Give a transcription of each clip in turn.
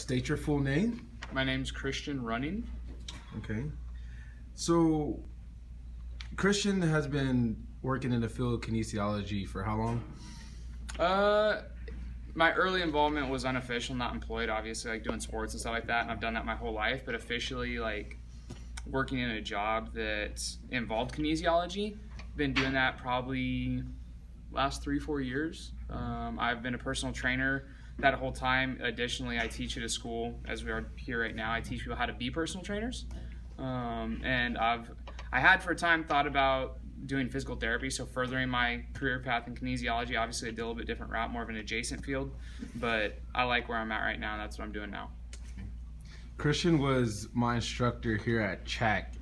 State your full name. My name's Christian Running. Okay. So, Christian has been working in the field of kinesiology for how long? My early involvement was unofficial, not employed, obviously, like doing sports and stuff like that, and I've done that my whole life, but officially, like, working in a job that involved kinesiology, been doing that probably last 3-4 years. I've been a personal trainer that whole time. Additionally, I teach at a school, as we are here right now. I teach people how to be personal trainers. And I had for a time thought about doing physical therapy, so furthering my career path in kinesiology. Obviously, I did a little bit different route, more of an adjacent field, but I like where I'm at right now, and that's what I'm doing now. Christian was my instructor here at CHAC,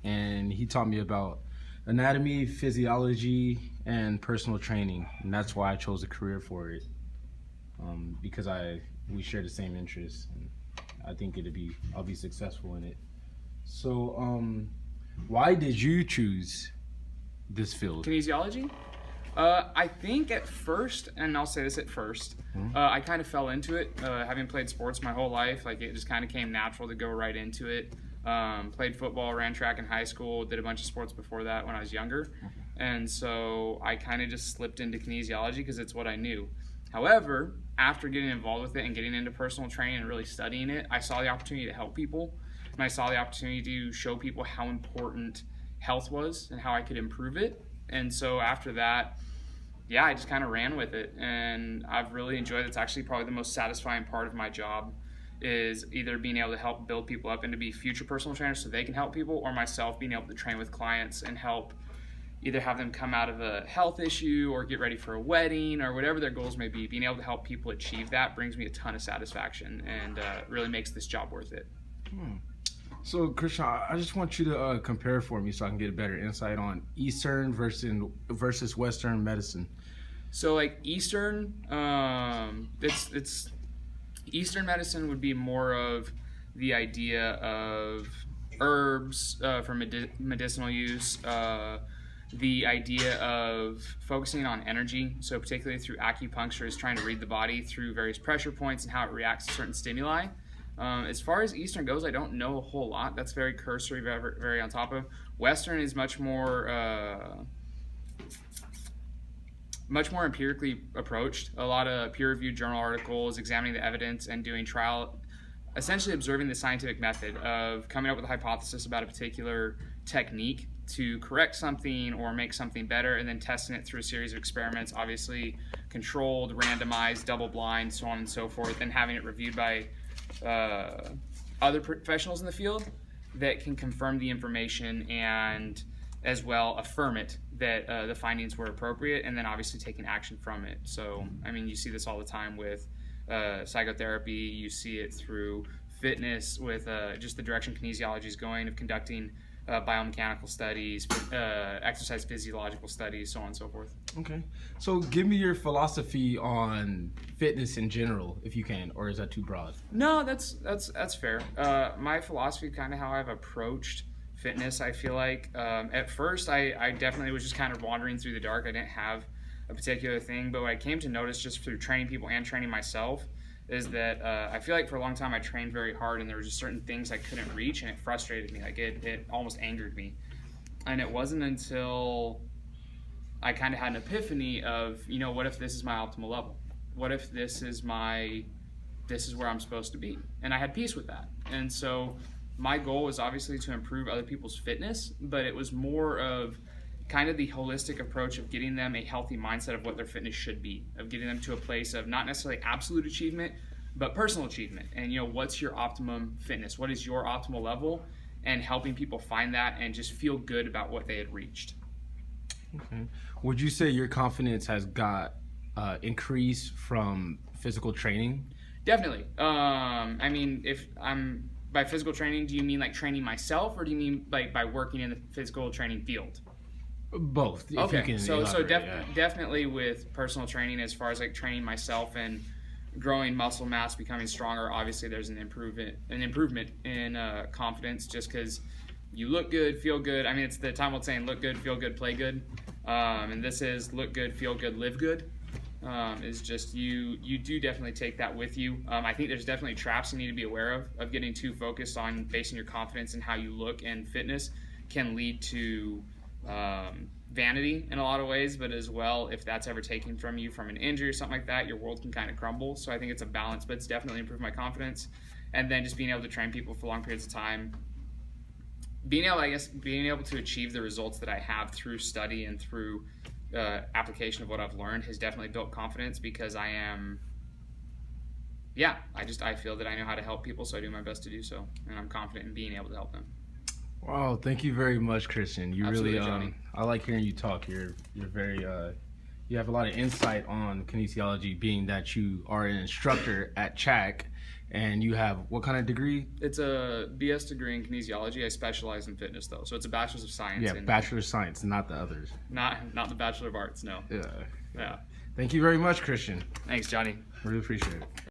and he taught me about anatomy, physiology, and personal training, and that's why I chose a career for it, because we share the same interests, and I think I'll be successful in it. So, why did you choose this field? Kinesiology? I think at first, and I'll say this at first, I kind of fell into it. Having played sports my whole life, like it just kind of came natural to go right into it. Played football, ran track in high school, did a bunch of sports before that when I was younger. And so I kind of just slipped into kinesiology because it's what I knew. However, after getting involved with it and getting into personal training and really studying it, I saw the opportunity to help people. And I saw the opportunity to show people how important health was and how I could improve it. And so after that, yeah, I just kind of ran with it. And I've really enjoyed it. It's actually probably the most satisfying part of my job, is either being able to help build people up and to be future personal trainers so they can help people, or myself being able to train with clients and help either have them come out of a health issue or get ready for a wedding or whatever their goals may be. Being able to help people achieve that brings me a ton of satisfaction and really makes this job worth it. So, Christian, I just want you to compare for me so I can get a better insight on Eastern versus Western medicine. So, like Eastern, it's Eastern medicine would be more of the idea of herbs for medicinal use, the idea of focusing on energy, so particularly through acupuncture is trying to read the body through various pressure points and how it reacts to certain stimuli. As far as Eastern goes, I don't know a whole lot. That's very cursory, very, very on top of. Western is much more empirically approached. A lot of peer-reviewed journal articles, examining the evidence and doing trial, essentially observing the scientific method of coming up with a hypothesis about a particular technique to correct something or make something better, and then testing it through a series of experiments, obviously controlled, randomized, double-blind, so on and so forth, and having it reviewed by other professionals in the field that can confirm the information and as well affirm it that the findings were appropriate, and then obviously taking action from it. So, I mean, you see this all the time with psychotherapy. You see it through fitness with just the direction kinesiology is going, of conducting biomechanical studies, exercise physiological studies, so on and so forth. Okay. So give me your philosophy on fitness in general, if you can, or is that too broad? No, that's fair. My philosophy, kind of how I've approached fitness, I feel like at first I definitely was just kind of wandering through the dark. I didn't have a particular thing, but what I came to notice just through training people and training myself is that I feel like for a long time I trained very hard, and there were just certain things I couldn't reach, and it frustrated me. Like it almost angered me. And it wasn't until I kind of had an epiphany of, what if this is my optimal level? What if this is where I'm supposed to be? And I had peace with that. And so my goal was obviously to improve other people's fitness, but it was more of kind of the holistic approach of getting them a healthy mindset of what their fitness should be, of getting them to a place of not necessarily absolute achievement, but personal achievement. And, what's your optimum fitness? What is your optimal level? And helping people find that and just feel good about what they had reached. Okay. Would you say your confidence has got increased from physical training? Definitely. I mean, if I'm by physical training, do you mean like training myself, or do you mean like by working in the physical training field? Both. Okay, so definitely with personal training, as far as like training myself and growing muscle mass, becoming stronger, obviously there's an improvement in confidence, just because you look good, feel good. I mean, it's the time old saying, look good, feel good, play good. And this is look good, feel good, live good. is just you do definitely take that with you. I think there's definitely traps you need to be aware of getting too focused on basing your confidence in how you look, and fitness can lead to vanity in a lot of ways, but as well, if that's ever taken from you from an injury or something like that, your world can kind of crumble. So I think it's a balance, but it's definitely improved my confidence. And then just being able to train people for long periods of time, being able to achieve the results that I have through study and through application of what I've learned has definitely built confidence, because I feel that I know how to help people, so I do my best to do so, and I'm confident in being able to help them. Wow, thank you very much, Christian. You Absolutely, really, Johnny. I like hearing you talk. You're very, you have a lot of insight on kinesiology, being that you are an instructor at CHAC, and you have what kind of degree? It's a BS degree in kinesiology. I specialize in fitness, though, so it's a bachelor's of science. Yeah, Bachelor of Science, not the others. Not the Bachelor of Arts. No. Yeah. Yeah. Thank you very much, Christian. Thanks, Johnny. Really appreciate it.